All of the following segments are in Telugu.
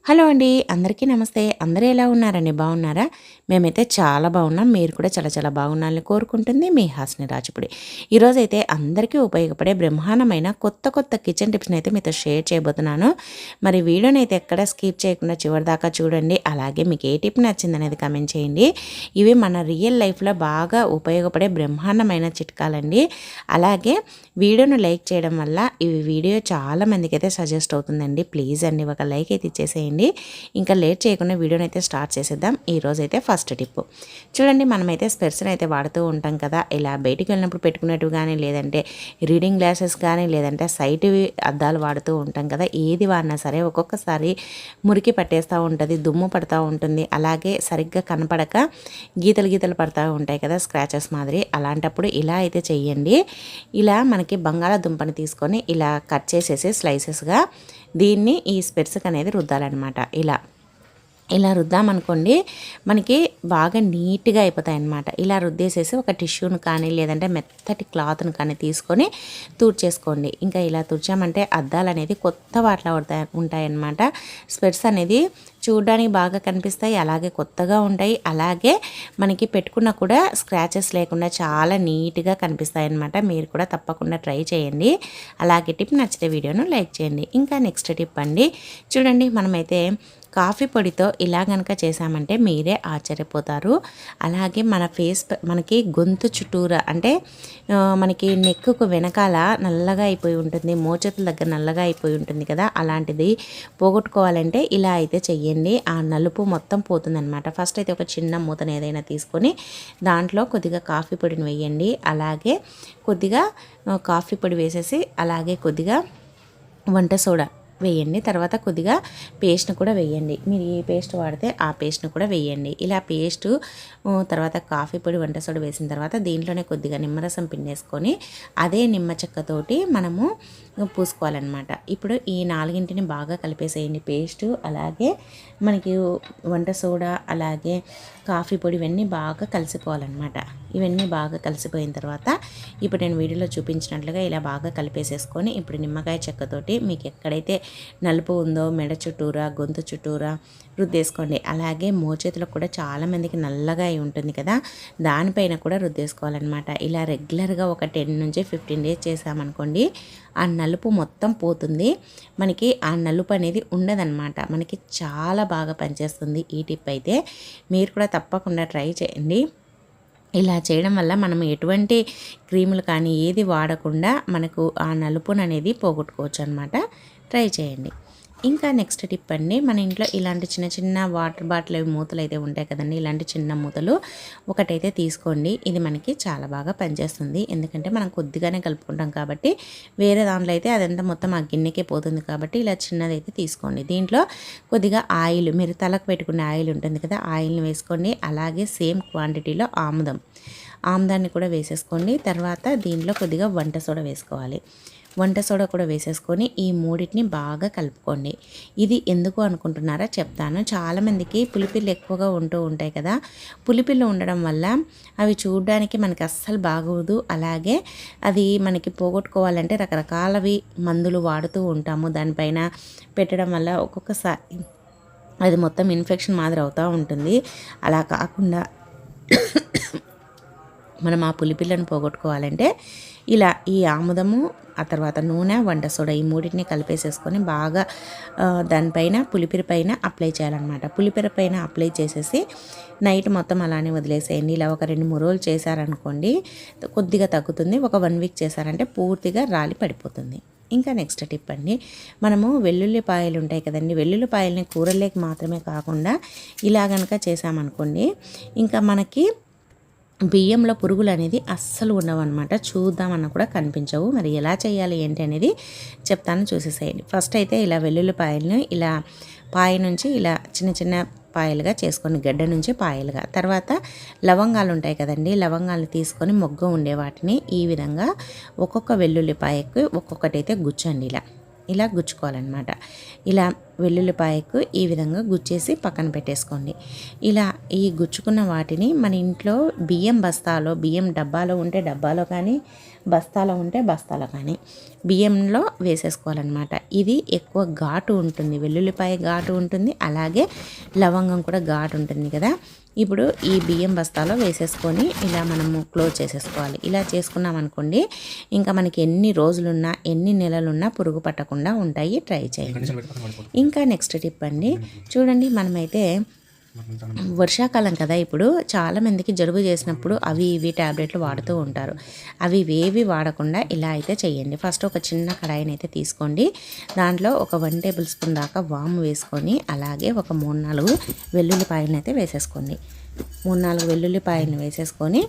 హలో అండి, అందరికీ నమస్తే. అందరూ ఎలా ఉన్నారండి? బాగున్నారా? మేమైతే చాలా బాగున్నాం. మీరు కూడా చాలా చాలా బాగున్నారని కోరుకుంటుంది మీ హాస్ని రాజపుడి. ఈరోజైతే అందరికీ ఉపయోగపడే బ్రహ్మాండమైన కొత్త కొత్త కిచెన్ టిప్స్ని అయితే మీతో షేర్ చేయబోతున్నాను. మరి వీడియోని అయితే ఎక్కడ స్కిప్ చేయకుండా చివరి దాకా చూడండి. అలాగే మీకు ఏ టిప్ నచ్చిందనేది కామెంట్ చేయండి. ఇవి మన రియల్ లైఫ్లో బాగా ఉపయోగపడే బ్రహ్మాండమైన చిట్కాలండి. అలాగే వీడియోను లైక్ చేయడం వల్ల ఈ వీడియో చాలా మందికి అయితే సజెస్ట్ అవుతుందండి. ప్లీజ్ అండి ఒక లైక్ అయితే ఇచ్చేసేయండి. ఇంకా లేట్ చేయకుండా వీడియోని అయితే స్టార్ట్ చేసేద్దాం. ఈరోజైతే ఫస్ట్ టిప్ చూడండి. మనమైతే స్పెర్స్ని అయితే వాడుతూ ఉంటాం కదా. ఇలా బయటికి వెళ్ళినప్పుడు పెట్టుకునేటివి కానీ, లేదంటే రీడింగ్ గ్లాసెస్ కానీ, లేదంటే సైట్ అద్దాలు వాడుతూ ఉంటాం కదా. ఏది వాడినా సరే ఒక్కొక్కసారి మురికి పట్టేస్తూ ఉంటుంది, దుమ్ము పడుతూ ఉంటుంది. అలాగే సరిగ్గా కనపడక గీతలు గీతలు పడుతూ ఉంటాయి కదా, స్క్రాచెస్ మాదిరి. అలాంటప్పుడు ఇలా అయితే చెయ్యండి. ఇలా మనకి బంగాళాదుంపని తీసుకొని ఇలా కట్ చేసేసి స్లైసెస్గా దీన్ని ఈ స్పెర్స్కి అనేది రుద్దాలన్నమాట. ఇలా రుద్దామనుకోండి, మనకి బాగా నీట్గా అయిపోతాయి అన్నమాట. ఇలా రుద్దేసేసి ఒక టిష్యూను కానీ, లేదంటే మెత్తటి క్లాత్ను కానీ తీసుకొని తుడిచేసుకోండి. ఇంకా ఇలా తుడిచామంటే అద్దాలు అనేది కొత్త వాటిలో ఉంటాయన్నమాట. స్పెట్స్ అనేది చూడడానికి బాగా కనిపిస్తాయి, అలాగే కొత్తగా ఉంటాయి. అలాగే మనకి పెట్టుకున్నా కూడా స్క్రాచెస్ లేకుండా చాలా నీట్గా కనిపిస్తాయి అన్నమాట. మీరు కూడా తప్పకుండా ట్రై చేయండి. అలాగే టిప్ నచ్చితే వీడియోను లైక్ చేయండి. ఇంకా నెక్స్ట్ టిప్ అండి, చూడండి. మనమైతే కాఫీ పొడితో ఇలా కనుక చేసామంటే మీరే ఆశ్చర్యపోతారు. అలాగే మనకి గొంతు చుట్టూరా అంటే మనకి నెక్కుకు వెనకాల నల్లగా అయిపోయి ఉంటుంది, మోచేతుల దగ్గర నల్లగా అయిపోయి ఉంటుంది కదా. అలాంటిది పోగొట్టుకోవాలంటే ఇలా అయితే చెయ్యండి. ఆ నలుపు మొత్తం పోతుందన్నమాట. ఫస్ట్ అయితే ఒక చిన్న మూతను ఏదైనా తీసుకొని దాంట్లో కొద్దిగా కాఫీ పొడిని వేయండి. అలాగే కొద్దిగా కాఫీ పొడి వేసేసి, అలాగే కొద్దిగా వంట సోడా వేయండి. తర్వాత కొద్దిగా పేస్ట్ను కూడా వేయండి. మీరు ఏ పేస్ట్ వాడితే ఆ పేస్ట్ను కూడా వేయండి. ఇలా పేస్టు తర్వాత కాఫీ పొడి, వంట సోడా వేసిన తర్వాత దీంట్లోనే కొద్దిగా నిమ్మరసం పిండేసుకొని అదే నిమ్మ చెక్కతోటి మనము పూసుకోవాలన్నమాట. ఇప్పుడు ఈ నాలుగింటిని బాగా కలిపేసేయండి. పేస్టు, అలాగే మనకి వంట సోడా, అలాగే కాఫీ పొడి, ఇవన్నీ బాగా కలిసిపోవాలన్నమాట. ఇవన్నీ బాగా కలిసిపోయిన తర్వాత ఇప్పుడు నేను వీడియోలో చూపించినట్లుగా ఇలా బాగా కలిపేసేసుకొని ఇప్పుడు నిమ్మకాయ చెక్కతోటి మీకు ఎక్కడైతే నలుపు ఉందో మెడ చుట్టూరా, గొంతు చుట్టూరా రుద్దేసుకోండి. అలాగే మోచేతులకు కూడా చాలామందికి నల్లగా అయి ఉంటుంది కదా, దానిపైన కూడా రుద్దేసుకోవాలన్నమాట. ఇలా రెగ్యులర్గా ఒక 10 నుంచి 15 డేస్ చేసామనుకోండి, ఆ నలుపు మొత్తం పోతుంది. మనకి ఆ నలుపు అనేది ఉండదన్నమాట. మనకి చాలా బాగా పనిచేస్తుంది ఈ టిప్ అయితే. మీరు కూడా తప్పకుండా ట్రై చేయండి. ఇలా చేయడం వల్ల మనం ఎటువంటి క్రీములు కానీ ఏది వాడకుండా మనకు ఆ నలుపును అనేది పోగొట్టుకోవచ్చు అనమాట. ట్రై చేయండి. ఇంకా నెక్స్ట్ టిప్ అండి, మన ఇంట్లో ఇలాంటి చిన్న చిన్న వాటర్ బాటిల్ మూతలు అయితే ఉంటాయి కదండి. ఇలాంటి చిన్న మూతలు ఒకటైతే తీసుకోండి. ఇది మనకి చాలా బాగా పనిచేస్తుంది. ఎందుకంటే మనం కొద్దిగానే కలుపుకుంటాం కాబట్టి, వేరే దాంట్లో అయితే అదంతా మొత్తం ఆ గిన్నెకే పోతుంది కాబట్టి ఇలా చిన్నదైతే తీసుకోండి. దీంట్లో కొద్దిగా ఆయిల్, మీరు తలకు పెట్టుకునే ఆయిల్ ఉంటుంది కదా, ఆయిల్ని వేసుకోండి. అలాగే సేమ్ క్వాంటిటీలో ఆముదాన్ని కూడా వేసేసుకోండి. తర్వాత దీంట్లో కొద్దిగా వంట సోడా వేసుకోవాలి. వంట సోడా కూడా వేసేసుకొని ఈ మూడింటిని బాగా కలుపుకోండి. ఇది ఎందుకు అనుకుంటున్నారా చెప్తాను. చాలామందికి పులిపిల్లు ఎక్కువగా ఉంటూ ఉంటాయి కదా. పులిపిల్లు ఉండడం వల్ల అవి చూడడానికి మనకి అస్సలు బాగోదు. అలాగే అది మనకి పోగొట్టుకోవాలంటే రకరకాలవి మందులు వాడుతూ ఉంటాము. దానిపైన పెట్టడం వల్ల ఒక్కొక్కసారి అది మొత్తం ఇన్ఫెక్షన్ మాదిరి అవుతూ ఉంటుంది. అలా కాకుండా మనం ఆ పులిపిల్లను పోగొట్టుకోవాలంటే ఇలా ఈ ఆముదము, ఆ తర్వాత నూనె, వంట సోడా, ఈ మూడింటిని కలిపేసేసుకొని బాగా దానిపైన పులిపిరి పైన అప్లై చేయాలన్నమాట. పులిపిరి పైన అప్లై చేసేసి నైట్ మొత్తం అలానే వదిలేసేయండి. ఇలా ఒక 2-3 రోజులు చేశారనుకోండి, కొద్దిగా తగ్గుతుంది. ఒక 1 వీక్ చేశారంటే పూర్తిగా రాలి పడిపోతుంది. ఇంకా నెక్స్ట్ టిప్ అండి, మనము వెల్లుల్లిపాయలు ఉంటాయి కదండి. వెల్లుల్లిపాయలని కూరలేకి మాత్రమే కాకుండా ఇలా కనుక చేసామనుకోండి, ఇంకా మనకి బియ్యంలో పురుగులు అనేది అస్సలు ఉండవు అనమాట. చూద్దామన్నా కూడా కనిపించవు. మరి ఎలా చేయాలి ఏంటి అనేది చెప్తాను, చూసేసేయండి. ఫస్ట్ అయితే ఇలా వెల్లుల్లిపాయలను ఇలా పాయ నుంచి ఇలా చిన్న చిన్న పాయలుగా చేసుకొని, గడ్డ నుంచి పాయలుగా. తర్వాత లవంగాలు ఉంటాయి కదండి, లవంగాలు తీసుకొని మొగ్గ ఉండే వాటిని ఈ విధంగా ఒక్కొక్క వెల్లుల్లిపాయకు ఒక్కొక్కటైతే గుచ్చండి. ఇలా గుచ్చుకోవాలన్నమాట. ఇలా వెల్లుల్లిపాయకు ఈ విధంగా గుచ్చేసి పక్కన పెట్టేసుకోండి. ఇలా ఈ గుచ్చుకున్న వాటిని మన ఇంట్లో బియ్యం బస్తాలో, బియ్యం డబ్బాలో ఉంటే డబ్బాలో కానీ, బస్తాలో ఉంటే బస్తాలో కానీ బియ్యంలో వేసేసుకోవాలన్నమాట. ఇది ఎక్కువ ఘాటు ఉంటుంది, వెల్లుల్లిపాయ ఘాటు ఉంటుంది, అలాగే లవంగం కూడా ఘాటు ఉంటుంది కదా. ఇప్పుడు ఈ బియ్యం బస్తాలో వేసేసుకొని ఇలా మనము క్లోజ్ చేసేసుకోవాలి. ఇలా చేసుకున్నాం అనుకోండి, ఇంకా మనకి ఎన్ని రోజులున్నా ఎన్ని నెలలున్నా పురుగు పట్టకుండా ఉంటాయి. ట్రై చేయండి. ఇంకా నెక్స్ట్ టిప్ అండి, చూడండి మనమైతే వర్షాకాలం కదా, ఇప్పుడు చాలామందికి జలుబు చేసినప్పుడు అవి ఇవి ట్యాబ్లెట్లు వాడుతూ ఉంటారు. అవి ఇవేవి వాడకుండా ఇలా అయితే చేయండి. ఫస్ట్ ఒక చిన్న కడాయిని అయితే తీసుకోండి. దాంట్లో ఒక 1 టేబుల్ స్పూన్ దాకా వాము వేసుకొని, అలాగే ఒక 3-4 వెల్లుల్లిపాయలను అయితే వేసేసుకోండి. 3-4 వెల్లుల్లిపాయలను వేసేసుకొని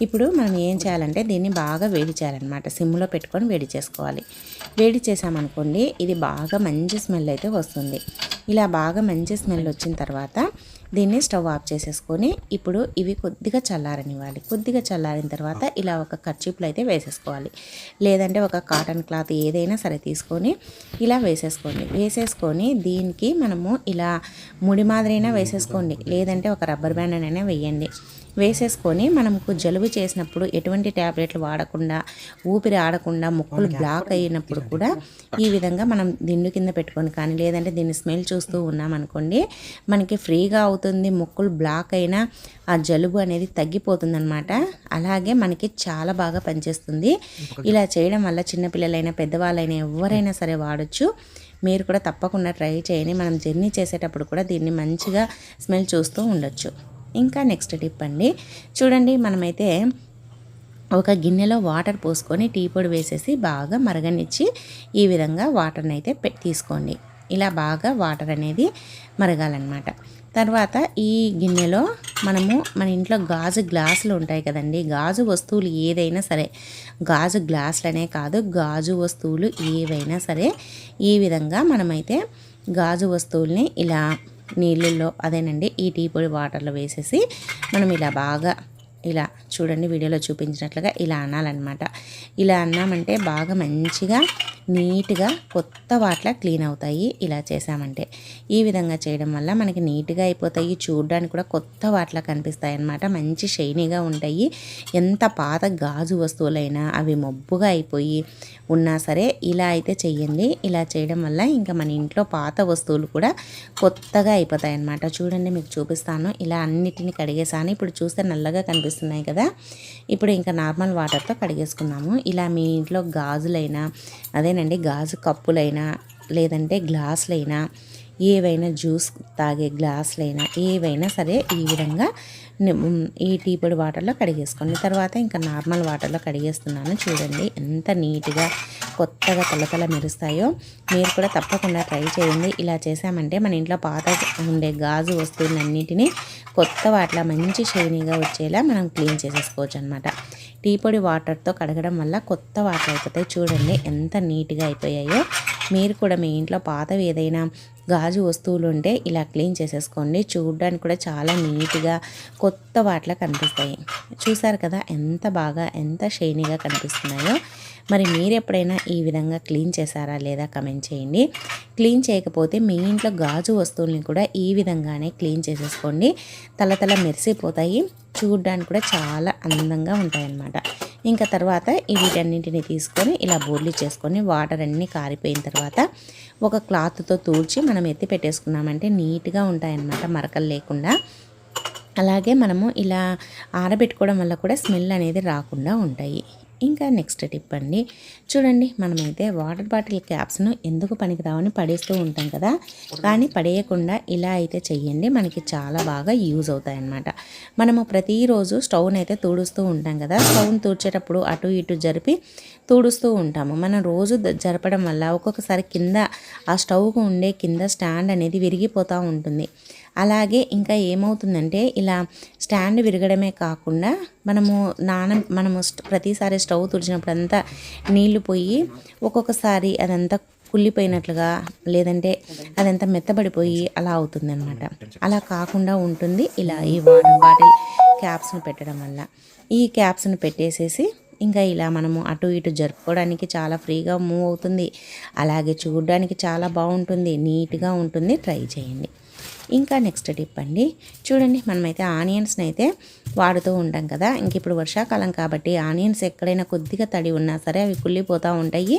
ఇప్పుడు మనం ఏం చేయాలంటే దీన్ని బాగా వేడి చేయాలన్నమాట. సిమ్లో పెట్టుకొని వేడి చేసుకోవాలి. వేడి చేసామనుకోండి, ఇది బాగా మంచి స్మెల్ అయితే వస్తుంది. ఇలా బాగా మంచి స్మెల్ వచ్చిన తర్వాత దీన్ని స్టవ్ ఆఫ్ చేసేసుకొని ఇప్పుడు ఇవి కొద్దిగా చల్లారనివ్వాలి. కొద్దిగా చల్లారిన తర్వాత ఇలా ఒక కర్చీప్లో అయితే వేసేసుకోవాలి. లేదంటే ఒక కాటన్ క్లాత్ ఏదైనా సరే తీసుకొని ఇలా వేసేసుకోండి. వేసేసుకొని దీనికి మనము ఇలా ముడి మాదిరైనా వేసేసుకోండి, లేదంటే ఒక రబ్బర్ బ్యాండ్ అయినా వేయండి. వేసేసుకొని మనకు జలుబు చేసినప్పుడు ఎటువంటి ట్యాబ్లెట్లు వాడకుండా, ఊపిరి ఆడకుండా, ముక్కులు బ్లాక్ అయినప్పుడు కూడా ఈ విధంగా మనం దిండు కింద పెట్టుకొని కానీ, లేదంటే దీన్ని స్మెల్ చూస్తూ ఉన్నామనుకోండి, మనకి ఫ్రీగా అవుతుంది. ముక్కులు బ్లాక్ అయినా ఆ జలుబు అనేది తగ్గిపోతుంది అనమాట. అలాగే మనకి చాలా బాగా పనిచేస్తుంది. ఇలా చేయడం వల్ల చిన్నపిల్లలైనా పెద్దవాళ్ళైనా ఎవరైనా సరే వాడచ్చు. మీరు కూడా తప్పకుండా ట్రై చేయండి. మనం జర్నీ చేసేటప్పుడు కూడా దీన్ని మంచిగా స్మెల్ చూస్తూ ఉండొచ్చు. ఇంకా నెక్స్ట్ టిప్ అండి, చూడండి మనమైతే ఒక గిన్నెలో వాటర్ పోసుకొని టీ పొడి వేసేసి బాగా మరగనిచ్చి ఈ విధంగా వాటర్ని అయితే తీసుకోండి. ఇలా బాగా వాటర్ అనేది మరగాలన్నమాట. తర్వాత ఈ గిన్నెలో మనము మన ఇంట్లో గాజు గ్లాసులు ఉంటాయి కదండి, గాజు వస్తువులు ఏదైనా సరే, గాజు గ్లాసులనే కాదు, గాజు వస్తువులు ఏవైనా సరే ఈ విధంగా మనమైతే గాజు వస్తువుల్ని ఇలా నీళ్ళల్లో, అదేనండి ఈ టీ పొడి వాటర్లో వేసేసి మనం ఇలా బాగా ఇలా చూడండి వీడియోలో చూపించినట్లుగా ఇలా అనాలన్నమాట. ఇలా అన్నామంటే బాగా మంచిగా నీట్గా కొత్త వాటిలా క్లీన్ అవుతాయి. ఇలా చేసామంటే ఈ విధంగా చేయడం వల్ల మనకి నీట్గా అయిపోతాయి. చూడడానికి కూడా కొత్త వాటిలా కనిపిస్తాయి అన్నమాట. మంచి షైనీగా ఉంటాయి. ఎంత పాత గాజు వస్తువులైనా అవి మబ్బుగా అయిపోయి ఉన్నా సరే ఇలా అయితే చెయ్యండి. ఇలా చేయడం వల్ల ఇంకా మన ఇంట్లో పాత వస్తువులు కూడా కొత్తగా అయిపోతాయి అన్నమాట. చూడండి మీకు చూపిస్తాను. ఇలా అన్నిటిని కడిగేసాను. ఇప్పుడు చూస్తే నల్లగా కనిపిస్తున్నాయి కదా, ఇప్పుడు ఇంకా నార్మల్ వాటర్తో కడిగేసుకున్నాము. ఇలా మీ ఇంట్లో గాజులైనా, అదేనండి గాజు కప్పులైనా, లేదంటే గ్లాసులైనా, ఏవైనా జ్యూస్ తాగే గ్లాసులైనా ఏవైనా సరే ఈ విధంగా ఈ టీ పొడి వాటర్లో కడిగేసుకోండి. తర్వాత ఇంకా నార్మల్ వాటర్లో కడిగేస్తున్నాను. చూడండి ఎంత నీట్గా కొత్తగా తలతల మెరుస్తాయో. మీరు కూడా తప్పకుండా ట్రై చేయండి. ఇలా చేసామంటే మన ఇంట్లో పాత ఉండే గాజు వస్తువులన్నిటినీ కొత్త వాటిలో మంచి షైనీగా వచ్చేలా మనం క్లీన్ చేసేసుకోవచ్చు అనమాట. టీ పొడి వాటర్తో కడగడం వల్ల కొత్త వాటర్ అయిపోతాయి. చూడండి ఎంత నీట్గా అయిపోయాయో. మీరు కూడా మీ ఇంట్లో పాతవి ఏదైనా గాజు వస్తువులు ఉంటే ఇలా క్లీన్ చేసేసుకోండి. చూడడానికి కూడా చాలా నీట్గా కొత్త వాటిలా కనిపిస్తాయి. చూసారు కదా ఎంత బాగా, ఎంత షైనీగా కనిపిస్తున్నాయో. మరి మీరు ఎప్పుడైనా ఈ విధంగా క్లీన్ చేశారా లేదా కమెంట్ చేయండి. క్లీన్ చేయకపోతే మీ ఇంట్లో గాజు వస్తువుల్ని కూడా ఈ విధంగానే క్లీన్ చేసేసుకోండి. తలతల మెరిసిపోతాయి. చూడడానికి కూడా చాలా అందంగా ఉంటాయన్నమాట. ఇంకా తర్వాత వీటన్నింటిని తీసుకొని ఇలా బోర్లీ చేసుకొని వాటర్ అన్నీ కారిపోయిన తర్వాత ఒక క్లాత్తో తూడ్చి మనం ఎత్తి పెట్టేసుకున్నామంటే నీట్గా ఉంటాయన్నమాట, మరకలు లేకుండా. అలాగే మనము ఇలా ఆరబెట్టుకోవడం వల్ల కూడా స్మెల్ అనేది రాకుండా ఉంటాయి. ఇంకా నెక్స్ట్ టిప్ అండి, చూడండి మనమైతే వాటర్ బాటిల్ క్యాప్స్ను ఎందుకు పనికిరావని పడేస్తూ ఉంటాం కదా, కానీ పడేయకుండా ఇలా అయితే చెయ్యండి. మనకి చాలా బాగా యూజ్ అవుతాయి అన్నమాట. మనము ప్రతిరోజు స్టవ్ని అయితే తుడుస్తూ ఉంటాం కదా, స్టవ్ని తుడిచేటప్పుడు అటు ఇటు జరిపి తుడుస్తూ ఉంటాము. మనం రోజు జరపడం వల్ల ఒక్కొక్కసారి కింద ఆ స్టవ్కు ఉండే కింద స్టాండ్ అనేది విరిగిపోతూ ఉంటుంది. అలాగే ఇంకా ఏమవుతుందంటే ఇలా స్టాండ్ విరగడమే కాకుండా మనము ప్రతిసారి స్టవ్ తుడిచినప్పుడు అంతా నీళ్లు పోయి ఒక్కొక్కసారి అదంతా కుళ్ళిపోయినట్లుగా, లేదంటే అదంతా మెత్తబడిపోయి అలా అవుతుందన్నమాట. అలా కాకుండా ఉంటుంది ఇలా ఈ వాటర్ బాటిల్ క్యాప్స్ను పెట్టడం వల్ల. ఈ క్యాప్స్ను పెట్టేసేసి ఇంకా ఇలా మనము అటు ఇటు జరుపుకోవడానికి చాలా ఫ్రీగా మూవ్ అవుతుంది. అలాగే చూడడానికి చాలా బాగుంటుంది, నీట్గా ఉంటుంది. ట్రై చేయండి. ఇంకా నెక్స్ట్ టిప్ అండి, చూడండి మనమైతే ఆనియన్స్ని అయితే వాడుతూ ఉంటాం కదా. ఇంక ఇప్పుడు వర్షాకాలం కాబట్టి ఆనియన్స్ ఎక్కడైనా కొద్దిగా తడి ఉన్నా సరే అవి కుళ్ళిపోతూ ఉంటాయి.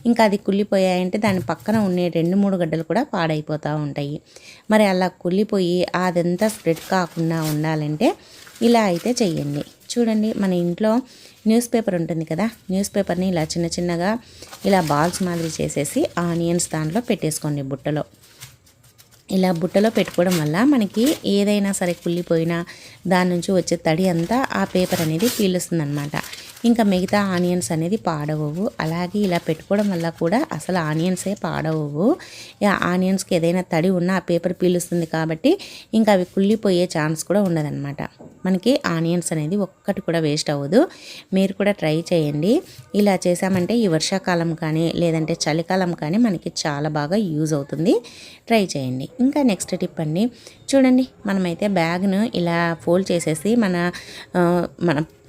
ఇంకా అది కుళ్ళిపోయాయంటే దాని పక్కన ఉండే 2-3 గడ్డలు కూడా పాడైపోతూ ఉంటాయి. మరి అలా కుళ్ళిపోయి అదంతా స్ప్రెడ్ కాకుండా ఉండాలంటే ఇలా అయితే చెయ్యండి. చూడండి మన ఇంట్లో న్యూస్ పేపర్ ఉంటుంది కదా, న్యూస్ పేపర్ని ఇలా చిన్న చిన్నగా ఇలా బాల్స్ మాదిరి చేసేసి ఆనియన్స్ దాంట్లో పెట్టేసుకోండి బుట్టలో. ఇలా బుట్టలో పెట్టుకోవడం వల్ల మనకి ఏదైనా సరే కుళ్ళిపోయినా దాని నుంచి వచ్చే తడి అంతా ఆ పేపర్ అనేది పీలుస్తుందన్నమాట. ఇంకా మిగతా ఆనియన్స్ అనేది పాడవవు. అలాగే ఇలా పెట్టుకోవడం వల్ల కూడా అసలు ఆనియన్సే పాడవవు. ఆనియన్స్కి ఏదైనా తడి ఉన్నా ఆ పేపర్ పీలుస్తుంది కాబట్టి ఇంకా అవి కుళ్ళిపోయే ఛాన్స్ కూడా ఉండదన్నమాట. మనకి ఆనియన్స్ అనేది ఒక్కటి కూడా వేస్ట్ అవ్వదు. మీరు కూడా ట్రై చేయండి. ఇలా చేసామంటే ఈ వర్షాకాలం కానీ లేదంటే చలికాలం కానీ మనకి చాలా బాగా యూజ్ అవుతుంది. ట్రై చేయండి. ఇంకా నెక్స్ట్ టిప్ అండి, చూడండి మనమైతే బ్యాగ్ను ఇలా ఫోల్డ్ చేసేసి మన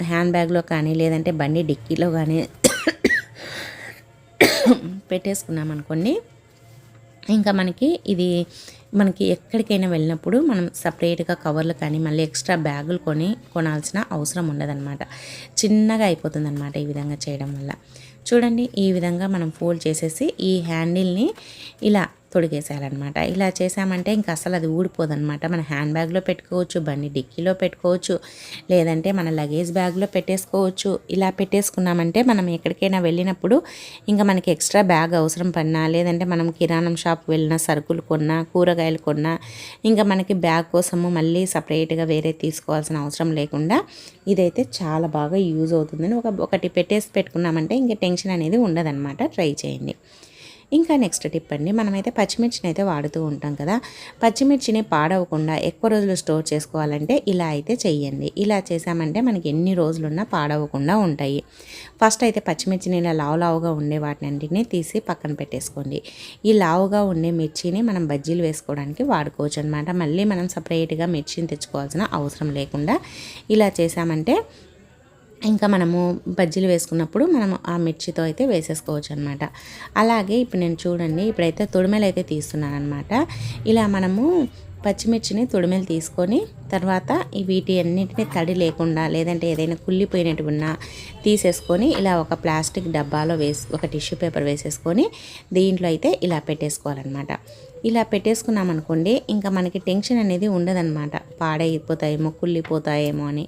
హ్యాండ్ బ్యాగ్లో కానీ లేదంటే బండి డిక్కీలో కానీ పెట్టేసుకున్నాం అనుకోండి, ఇంకా మనకి ఎక్కడికైనా వెళ్ళినప్పుడు మనం సపరేట్గా కవర్లు కానీ మళ్ళీ ఎక్స్ట్రా బ్యాగులు కొనాల్సిన అవసరం ఉండదన్నమాట. చిన్నగా అయిపోతుంది అన్నమాట ఈ విధంగా చేయడం వల్ల. చూడండి ఈ విధంగా మనం ఫోల్డ్ చేసేసి ఈ హ్యాండిల్ని ఇలా తొడిగేసేయాలన్నమాట. ఇలా చేసామంటే ఇంకా అసలు అది ఊడిపోదన్నమాట. మన హ్యాండ్ బ్యాగ్లో పెట్టుకోవచ్చు, బండి డిక్కీలో పెట్టుకోవచ్చు, లేదంటే మన లగేజ్ బ్యాగ్లో పెట్టేసుకోవచ్చు. ఇలా పెట్టేసుకున్నామంటే మనం ఎక్కడికైనా వెళ్ళినప్పుడు ఇంకా మనకి ఎక్స్ట్రా బ్యాగ్ అవసరం పడినా లేదంటే మనం కిరాణం షాప్ వెళ్ళిన సరుకులు కొన్నా కూరగాయలు కొన్నా ఇంకా మనకి బ్యాగ్ కోసము మళ్ళీ సపరేట్గా వేరే తీసుకోవాల్సిన అవసరం లేకుండా ఇదైతే చాలా బాగా యూజ్ అవుతుందని ఒకటి పెట్టుకున్నామంటే ఇంకా టెన్షన్ అనేది ఉండదన్నమాట. ట్రై చేయండి. ఇంకా నెక్స్ట్ టిప్ అండి, మనమైతే పచ్చిమిర్చిని అయితే వాడుతూ ఉంటాం కదా. పచ్చిమిర్చిని పాడవకుండా ఎక్కువ రోజులు స్టోర్ చేసుకోవాలంటే ఇలా అయితే చెయ్యండి. ఇలా చేసామంటే మనకి ఎన్ని రోజులున్నా పాడవకుండా ఉంటాయి. ఫస్ట్ అయితే పచ్చిమిర్చిని ఇలా లావుగా ఉండే వాటిని అన్నింటినీ తీసి పక్కన పెట్టేసుకోండి. ఈ లావుగా ఉండే మిర్చిని మనం బజ్జీలు వేసుకోవడానికి వాడుకోవచ్చు అనమాట. మళ్ళీ మనం సపరేట్గా మిర్చిని తెచ్చుకోవాల్సిన అవసరం లేకుండా ఇలా చేసామంటే ఇంకా మనము బజ్జీలు వేసుకున్నప్పుడు మనము ఆ మిర్చితో అయితే వేసేసుకోవచ్చు అనమాట. అలాగే ఇప్పుడు నేను చూడండి ఇప్పుడైతే తొడిమెలు అయితే తీస్తున్నాను అనమాట. ఇలా మనము పచ్చిమిర్చిని తొడిమెలు తీసుకొని తర్వాత వీటి అన్నింటినీ తడి లేకుండా లేదంటే ఏదైనా కుళ్ళిపోయినట్టు ఉన్నా తీసేసుకొని ఇలా ఒక ప్లాస్టిక్ డబ్బాలో ఒక టిష్యూ పేపర్ వేసేసుకొని దీంట్లో అయితే ఇలా పెట్టేసుకోవాలన్నమాట. ఇలా పెట్టేసుకున్నామనుకోండి ఇంకా మనకి టెన్షన్ అనేది ఉండదన్నమాట, పాడైపోతాయేమో కుళ్ళిపోతాయేమో అని.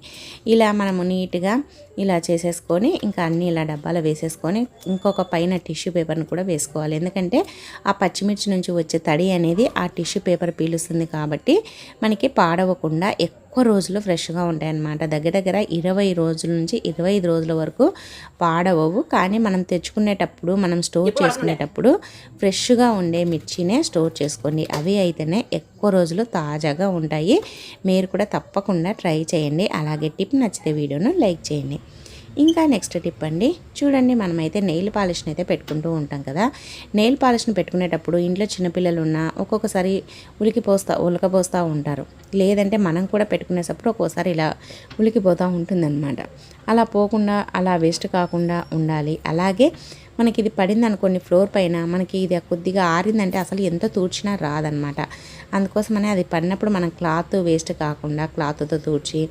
ఇలా మనము నీట్గా ఇలా చేసేసుకొని ఇంకా అన్నీ ఇలా డబ్బాలో వేసేసుకొని ఇంకొక పైన టిష్యూ పేపర్ని కూడా వేసుకోవాలి. ఎందుకంటే ఆ పచ్చిమిర్చి నుంచి వచ్చే తడి అనేది ఆ టిష్యూ పేపర్ పీలుస్తుంది కాబట్టి మనకి పాడవకుండా ఎక్కువ రోజులు ఫ్రెష్గా ఉంటాయన్నమాట. దగ్గర 20 రోజుల నుంచి 25 రోజుల వరకు పాడవవు. కానీ మనం తెచ్చుకునేటప్పుడు మనం స్టోర్ చేసుకునేటప్పుడు ఫ్రెష్గా ఉండే మిర్చినే స్టోర్ చేసుకోండి. అవి అయితేనే ఎక్కువ రోజులు తాజాగా ఉంటాయి. మీరు కూడా తప్పకుండా ట్రై చేయండి. అలాగే టిప్ నచ్చితే వీడియోను లైక్ చేయండి. ఇంకా నెక్స్ట్ టిప్ అండి, చూడండి మనమైతే నెయిల్ పాలిష్ని అయితే పెట్టుకుంటూ ఉంటాం కదా. నెయిల్ పాలిష్ని పెట్టుకునేటప్పుడు ఇంట్లో చిన్నపిల్లలు ఉన్నా ఒక్కొక్కసారి ఉలకపోస్తూ ఉంటారు. లేదంటే మనం కూడా పెట్టుకునేటప్పుడు ఒక్కోసారి ఇలా ఉలికిపోతూ ఉంటుందన్నమాట. అలా పోకుండా అలా వేస్ట్ కాకుండా ఉండాలి. అలాగే మనకి ఇది పడింది అనుకోండి ఫ్లోర్ పైన, మనకి ఇది కొద్దిగా ఆరిందంటే అసలు ఎంత తూడ్చినా రాదనమాట. అందుకోసమనే అది పడినప్పుడు మనం క్లాత్ వేస్ట్ కాకుండా క్లాత్తో తూడ్చి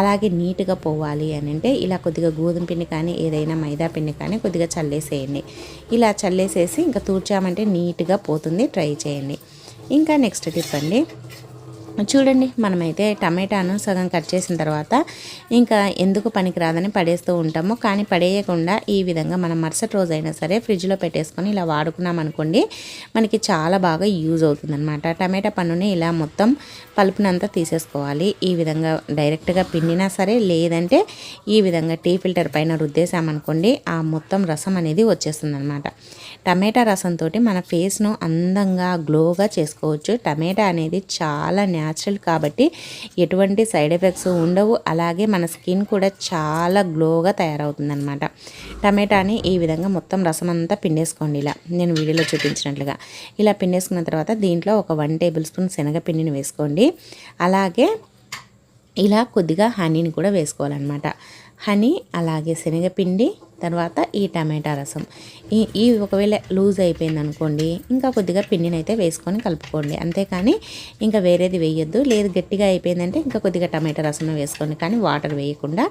అలాగే నీట్గా పోవాలి అని అంటే ఇలా కొద్దిగా గోధుమ పిండి కానీ ఏదైనా మైదా పిండి కానీ కొద్దిగా చల్లేసేయండి. ఇలా చల్లేసేసి ఇంకా తూడ్చామంటే నీట్గా పోతుంది. ట్రై చేయండి. ఇంకా నెక్స్ట్ టిప్ అండి, చూడండి మనమైతే టమాటాను సగం కట్ చేసిన తర్వాత ఇంకా ఎందుకు పనికిరాదని పడేస్తూ ఉంటాము. కానీ పడేయకుండా ఈ విధంగా మనం మరుసటి రోజైనా సరే ఫ్రిడ్జ్లో పెట్టేసుకొని ఇలా వాడుకున్నాం అనుకోండి మనకి చాలా బాగా యూజ్ అవుతుంది అనమాట. టమాటా పన్నుని ఇలా మొత్తం పలుపునంతా తీసేసుకోవాలి. ఈ విధంగా డైరెక్ట్గా పిండినా సరే లేదంటే ఈ విధంగా టీ ఫిల్టర్ పైన రుద్దేశామనుకోండి ఆ మొత్తం రసం అనేది వచ్చేస్తుంది అనమాట. టమాటా రసంతో మన ఫేస్ను అందంగా గ్లోగా చేసుకోవచ్చు. టమాటా అనేది చాలా న్యాచురల్ కాబట్టి ఎటువంటి సైడ్ ఎఫెక్ట్స్ ఉండవు. అలాగే మన స్కిన్ కూడా చాలా గ్లోగా తయారవుతుంది అనమాట. టమాటాని ఈ విధంగా మొత్తం రసం అంతా పిండేసుకోండి. ఇలా నేను వీడియోలో చూపించినట్లుగా ఇలా పిండేసుకున్న తర్వాత దీంట్లో ఒక 1 టేబుల్ స్పూన్ శనగపిండిని వేసుకోండి. అలాగే ఇలా కొద్దిగా హనీని కూడా వేసుకోవాలన్నమాట. హనీ, అలాగే శనగపిండి, తర్వాత ఈ టమాటా రసం. ఈ ఒకవేళ లూజ్ అయిపోయింది అనుకోండి, ఇంకా కొద్దిగా పిండినైతే వేసుకొని కలుపుకోండి. అంతేకాని ఇంకా వేరేది వేయొద్దు. లేదు గట్టిగా అయిపోయిందంటే ఇంకా కొద్దిగా టమాటా రసం వేసుకోండి, కానీ వాటర్ వేయకుండా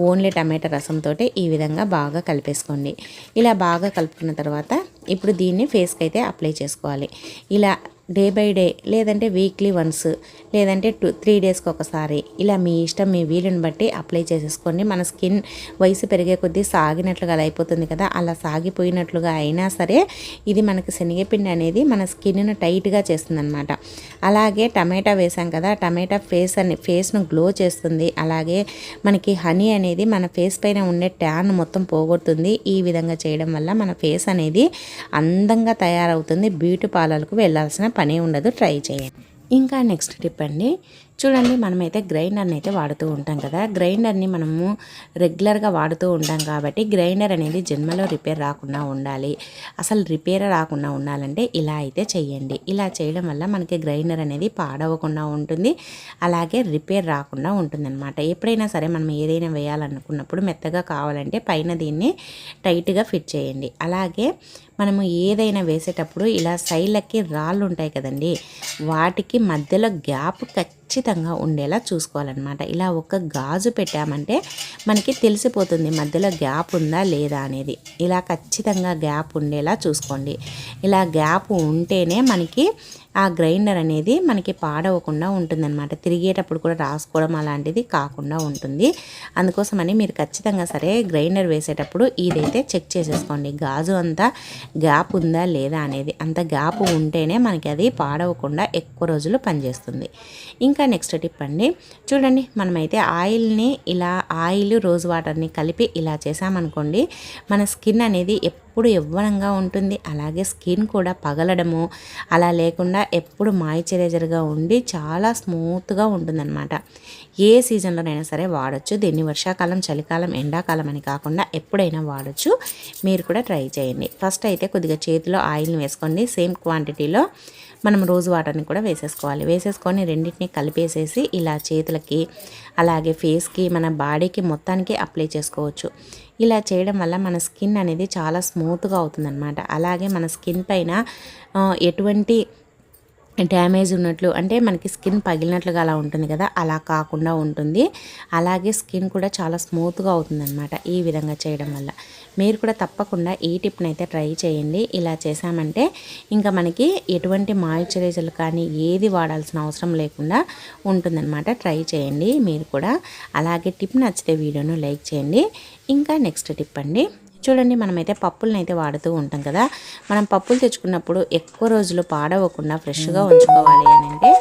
ఓన్లీ టమాటా రసంతో ఈ విధంగా బాగా కలిపేసుకోండి. ఇలా బాగా కలుపుకున్న తర్వాత ఇప్పుడు దీన్ని ఫేస్కి అయితే అప్లై చేసుకోవాలి. ఇలా డే బై డే, లేదంటే వీక్లీ వన్స్, లేదంటే 3 డేస్కి ఒకసారి, ఇలా మీ ఇష్టం, మీ వీలుని బట్టి అప్లై చేసేసుకోండి. మన స్కిన్ వయసు పెరిగే కొద్దీ సాగినట్లుగా అలా అయిపోతుంది కదా, అలా సాగిపోయినట్లుగా అయినా సరే ఇది మనకి శనగపిండి అనేది మన స్కిన్ను టైట్గా చేస్తుంది అనమాట. అలాగే టమాటా వేసాం కదా, టమాటా ఫేస్ను గ్లో చేస్తుంది. అలాగే మనకి హనీ అనేది మన ఫేస్ పైన ఉండే ట్యాన్ మొత్తం పోగొడుతుంది. ఈ విధంగా చేయడం వల్ల మన ఫేస్ అనేది అందంగా తయారవుతుంది. బ్యూటీ పార్లర్కు వెళ్ళాల్సిన పని ఉండదు. ట్రై చేయండి. ఇంకా నెక్స్ట్ టిప్ అండి, చూడండి మనమైతే గ్రైండర్ని అయితే వాడుతూ ఉంటాం కదా, గ్రైండర్ని మనము రెగ్యులర్గా వాడుతూ ఉంటాం కాబట్టి గ్రైండర్ అనేది జన్మలో రిపేర్ రాకుండా ఉండాలి. అసలు రిపేర్ రాకుండా ఉండాలంటే ఇలా అయితే చెయ్యండి. ఇలా చేయడం వల్ల మనకి గ్రైండర్ అనేది పాడవకుండా ఉంటుంది, అలాగే రిపేర్ రాకుండా ఉంటుంది అనమాట. ఎప్పుడైనా సరే మనం ఏదైనా వేయాలనుకున్నప్పుడు మెత్తగా కావాలంటే పైన దీన్ని టైట్గా ఫిట్ చేయండి. అలాగే మనము ఏదైనా వేసేటప్పుడు ఇలా సైడ్లకి రాళ్ళు ఉంటాయి కదండి, వాటికి మధ్యలో గ్యాప్ ఖచ్చితంగా ఉండేలా చూసుకోవాలన్నమాట. ఇలా ఒక గాజు పెట్టామంటే మనకి తెలిసిపోతుంది మధ్యలో గ్యాప్ ఉందా లేదా అనేది. ఇలా ఖచ్చితంగా గ్యాప్ ఉండేలా చూసుకోండి. ఇలా గ్యాప్ ఉంటేనే మనకి ఆ గ్రైండర్ అనేది మనకి పాడవకుండా ఉంటుందన్నమాట. తిరిగేటప్పుడు కూడా రాసుకోవడం అలాంటిది కాకుండా ఉంటుంది. అందుకోసమని మీరు ఖచ్చితంగా సరే గ్రైండర్ వేసేటప్పుడు ఇదైతే చెక్ చేసేసుకోండి, గాజు అంతా గ్యాప్ ఉందా లేదా అనేది. అంత గ్యాప్ ఉంటేనే మనకి అది పాడవకుండా ఎక్కువ రోజులు పనిచేస్తుంది. ఇంకా నెక్స్ట్ టిప్ అండి, చూడండి మనమైతే ఆయిల్ని ఇలా రోజ్ వాటర్ని కలిపి ఇలా చేసామనుకోండి, మన స్కిన్ అనేది ఎప్పుడు యవ్వనంగా ఉంటుంది. అలాగే స్కిన్ కూడా పగలడము అలా లేకుండా ఎప్పుడు మాయిశ్చరైజర్గా ఉండి చాలా స్మూత్గా ఉంటుందన్నమాట. ఏ సీజన్లోనైనా సరే వాడచ్చు. దీన్ని వర్షాకాలం, చలికాలం, ఎండాకాలం అని కాకుండా ఎప్పుడైనా వాడచ్చు. మీరు కూడా ట్రై చేయండి. ఫస్ట్ అయితే కొద్దిగా చేతిలో ఆయిల్ని వేసుకోండి. సేమ్ క్వాంటిటీలో మనం రోజ్ వాటర్ని కూడా వేసేసుకోవాలి. వేసేసుకొని రెండింటిని కలిపేసేసి ఇలా చేతులకి, అలాగే ఫేస్కి, మన బాడీకి మొత్తానికి అప్లై చేసుకోవచ్చు. ఇలా చేయడం వల్ల మన స్కిన్ అనేది చాలా స్మూత్గా అవుతుందన్నమాట. అలాగే మన స్కిన్ పైన ఎటువంటి డ్యామేజ్ ఉన్నట్లు, అంటే మనకి స్కిన్ పగిలినట్లుగా అలా ఉంటుంది కదా, అలా కాకుండా ఉంటుంది. అలాగే స్కిన్ కూడా చాలా స్మూత్గా అవుతుందన్నమాట ఈ విధంగా చేయడం వల్ల. మీరు కూడా తప్పకుండా ఈ టిప్ని అయితే ట్రై చేయండి. ఇలా చేసామంటే ఇంకా మనకి ఎటువంటి మాయిశ్చరైజర్లు కానీ ఏది వాడాల్సిన అవసరం లేకుండా ఉంటుందన్నమాట. ట్రై చేయండి మీరు కూడా. అలాగే టిప్ నచ్చితే వీడియోను లైక్ చేయండి. ఇంకా నెక్స్ట్ టిప్ అండి, చూడండి మనమైతే పప్పులను అయితే వాడుతూ ఉంటాం కదా, మనం పప్పులు తెచ్చుకున్నప్పుడు ఎక్కువ రోజులు పాడవకుండా ఫ్రెష్గా ఉంచుకోవాలి అని అంటే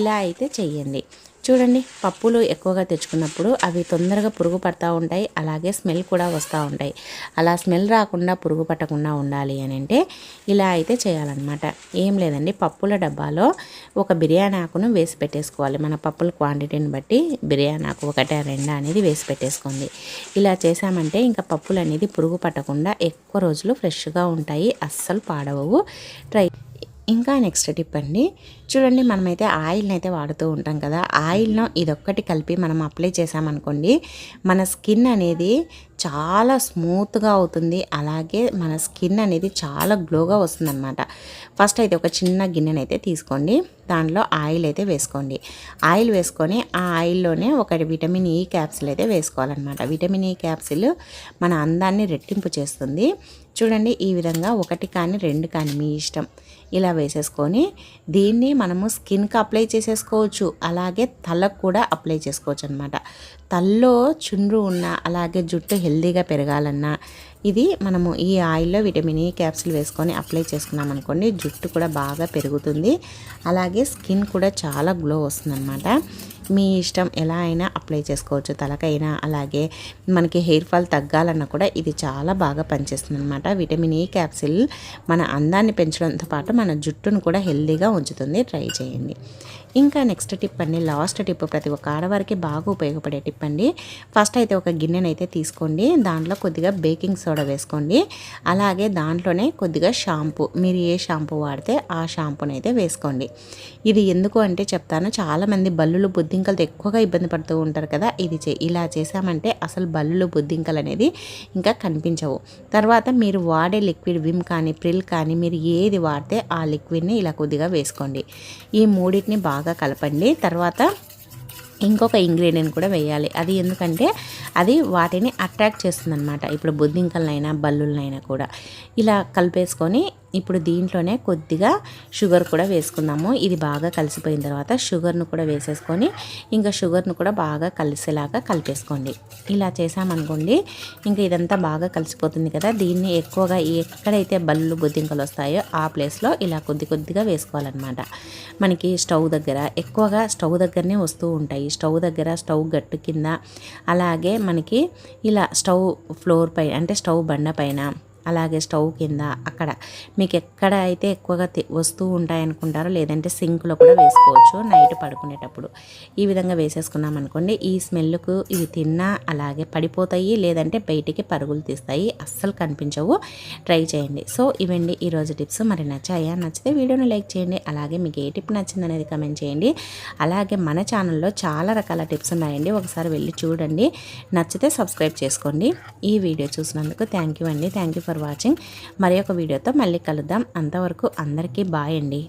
ఇలా అయితే చెయ్యండి. చూడండి పప్పులు ఎక్కువగా తెచ్చుకున్నప్పుడు అవి తొందరగా పురుగు పడతా ఉంటాయి, అలాగే స్మెల్ కూడా వస్తూ ఉంటాయి. అలా స్మెల్ రాకుండా, పురుగు పట్టకుండా ఉండాలి అని అంటే ఇలా అయితే చేయాలన్నమాట. ఏం లేదండి, పప్పుల డబ్బాలో ఒక బిర్యానీ ఆకును వేసి పెట్టేసుకోవాలి. మన పప్పుల క్వాంటిటీని బట్టి బిర్యానీ ఆకు 1-2 అనేది వేసి పెట్టేసుకోండి. ఇలా చేసామంటే ఇంకా పప్పులు అనేది పురుగు పట్టకుండా ఎక్కువ రోజులు ఫ్రెష్గా ఉంటాయి, అస్సలు పాడవవు. ట్రై. ఇంకా నెక్స్ట్ టిప్ అండి, చూడండి మనమైతే ఆయిల్ని అయితే వాడుతూ ఉంటాం కదా, ఆయిల్ను ఇదొక్కటి కలిపి మనం అప్లై చేసామనుకోండి, మన స్కిన్ అనేది చాలా స్మూత్గా అవుతుంది. అలాగే మన స్కిన్ అనేది చాలా గ్లోగా వస్తుందన్నమాట. ఫస్ట్ అయితే ఒక చిన్న గిన్నెనైతే తీసుకోండి, దాంట్లో ఆయిల్ అయితే వేసుకోండి. ఆయిల్ వేసుకొని ఆ ఆయిల్లోనే ఒక విటమిన్ ఈ క్యాప్సిల్ అయితే వేసుకోవాలన్నమాట. విటమిన్ ఈ క్యాప్సిల్ మన అందాన్ని రెట్టింపు చేస్తుంది. చూడండి ఈ విధంగా 1 కానీ 2 కానీ మీ ఇష్టం ఇలా వేసేసుకొని దీన్ని మనము స్కిన్కి అప్లై చేసేసుకోవచ్చు, అలాగే తలకు కూడా అప్లై చేసుకోవచ్చు అనమాట. తలలో చుండ్రు ఉన్న, అలాగే జుట్టు హెల్దీగా పెరగాలన్నా ఇది మనము ఈ ఆయిల్లో విటమిన్ ఈ క్యాప్సిల్ వేసుకొని అప్లై చేసుకున్నాం అనుకోండి, జుట్టు కూడా బాగా పెరుగుతుంది, అలాగే స్కిన్ కూడా చాలా గ్లో వస్తుందన్నమాట. మీ ఇష్టం, ఎలా అయినా అప్లై చేసుకోవచ్చు తలకైనా. అలాగే మనకి హెయిర్ ఫాల్ తగ్గాలన్నా కూడా ఇది చాలా బాగా పనిచేస్తుంది అనమాట. విటమిన్ ఈ క్యాప్సిల్ మన అందాన్ని పెంచడంతో పాటు మన జుట్టును కూడా హెల్దీగా ఉంచుతుంది. ట్రై చేయండి. ఇంకా నెక్స్ట్ టిప్ అండి, లాస్ట్ టిప్, ప్రతి ఒక్క ఆడవారికి బాగా ఉపయోగపడే టిప్ అండి. ఫస్ట్ అయితే ఒక గిన్నెనైతే తీసుకోండి, దాంట్లో కొద్దిగా బేకింగ్ సోడా వేసుకోండి, అలాగే దాంట్లోనే కొద్దిగా షాంపూ, మీరు ఏ షాంపూ వాడితే ఆ షాంపూని అయితే వేసుకోండి. ఇది ఎందుకు అంటే చెప్తాను, చాలామంది బల్లులు, బుద్ధింకలు బొద్దింకలతో ఎక్కువగా ఇబ్బంది పడుతూ ఉంటారు కదా, ఇలా చేసామంటే అసలు బల్లులు బొద్దింకలు అనేది ఇంకా కనిపించవు. తర్వాత మీరు వాడే లిక్విడ్ విమ్ కానీ ప్రిల్ కానీ మీరు ఏది వాడితే ఆ లిక్విడ్ని ఇలా కొద్దిగా వేసుకోండి. ఈ మూడింటిని బాగా కలపండి. తర్వాత ఇంకొక ఇంగ్రీడియంట్ కూడా వేయాలి. అది ఎందుకంటే అది వాటిని అట్రాక్ట్ చేస్తుంది అనమాట. ఇప్పుడు బొద్దింకలనైనా బల్లులనైనా కూడా ఇలా కలిపేసుకొని ఇప్పుడు దీంట్లోనే కొద్దిగా షుగర్ కూడా వేసుకుందాము. ఇది బాగా కలిసిపోయిన తర్వాత షుగర్ను కూడా వేసేసుకొని ఇంకా షుగర్ను కూడా బాగా కలిసేలాగా కలిపేసుకోండి. ఇలా చేసామనుకోండి ఇంకా ఇదంతా బాగా కలిసిపోతుంది కదా. దీన్ని ఎక్కువగా ఎక్కడైతే బల్లు బొద్దింకలు వస్తాయో ఆ ప్లేస్లో ఇలా కొద్దిగా వేసుకోవాలన్నమాట. మనకి స్టవ్ దగ్గర ఎక్కువగా స్టవ్ దగ్గరనే వస్తూ ఉంటాయి. స్టవ్ దగ్గర, స్టవ్ గట్టు కింద, అలాగే మనకి ఇలా స్టవ్ ఫ్లోర్ పైన అంటే స్టవ్ బండ పైన, అలాగే స్టవ్ కింద, అక్కడ మీకు ఎక్కడ అయితే ఎక్కువగా వస్తూ ఉంటాయనుకుంటారో లేదంటే సింక్లో కూడా వేసుకోవచ్చు నైట్ పడుకునేటప్పుడు. ఈ విధంగా వేసేసుకున్నాం అనుకోండి ఈ స్మెల్కు ఇవి తిన్నా అలాగే పడిపోతాయి, లేదంటే బయటికి పరుగులు తీస్తాయి, అస్సలు కనిపించవు. ట్రై చేయండి. సో ఇవండి ఈరోజు టిప్స్. మరి నచ్చాయా? నచ్చితే వీడియోని లైక్ చేయండి. అలాగే మీకు ఏ టిప్ నచ్చింది అనేది కమెంట్ చేయండి. అలాగే మన ఛానల్లో చాలా రకాల టిప్స్ ఉన్నాయండి, ఒకసారి వెళ్ళి చూడండి. నచ్చితే సబ్స్క్రైబ్ చేసుకోండి. ఈ వీడియో చూసినందుకు థ్యాంక్ యూ అండి. Thank you for watching. మరి ఒక వీడియోతో మళ్ళీ కలుద్దాం. అంతవరకు అందరికీ బాయ్ అండి.